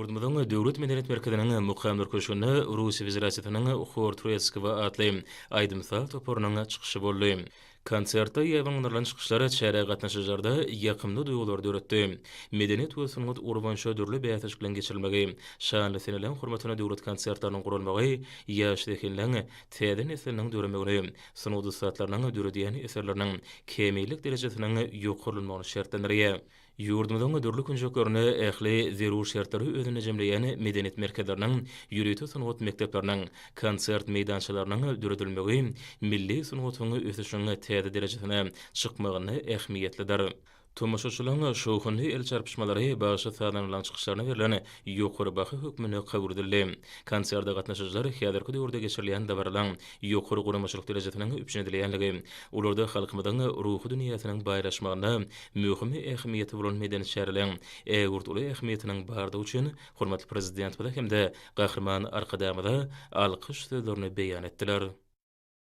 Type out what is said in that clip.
Yurdumyzyň Döwlet Medeniyet Merkezining mukamlar köşgünde Russiýa Federasiýasynyň Xortretskiwa atly aýdymsal toporunyň çykyşy boldy. Konsertda ýaňylaryň çykyşlary çäre gatnaşyjlarda ýakymly duýgular döretdi. Medeniyet we sunugat urbança dörli bäýatys bilen geçirilmegi, şanly senelen hormatyna döwlet konsertlarynyň gurulmagy, ýaş dekinleň täze nesliniň döremegini, sunugat satlarynyň dörediýän eserleriniň kemiylik derejesiniň ýokurulmagyny şertlendirýär. Yurdumyzyň dörli künjeklerini ähli zerur şertleri özüne jemleýän medeniyet merkezleriniň, ýürüýte sunugat mekdepleriniň, konsert meýdançalarynyň döredilmegi milli sunugatyň ösüşine täze derejesine çykmagyny ähmiýetlidir. Tomoşaçylaryň şowhunly el çarpışmalary başy sadanlaryň çykyşlaryna berilen ýokary bahy hökmüne kabul edildi. Konsertde gatnaşyjylar häzirki döwürde geçirilen dabarlaryň ýokary guramaçylyk derejesiniň üpjünedilenligi, ularda halkymyzyň ruhy dünýäsiniň baýlaşmagyna möhüm ähmiýeti bolan medeniyet şäherleriň ägurtly ähmiýetiniň bardygy üçin hormatly prezident bilen hemde gahrman arkadamyda alkyş sözlerini beýan etdiler.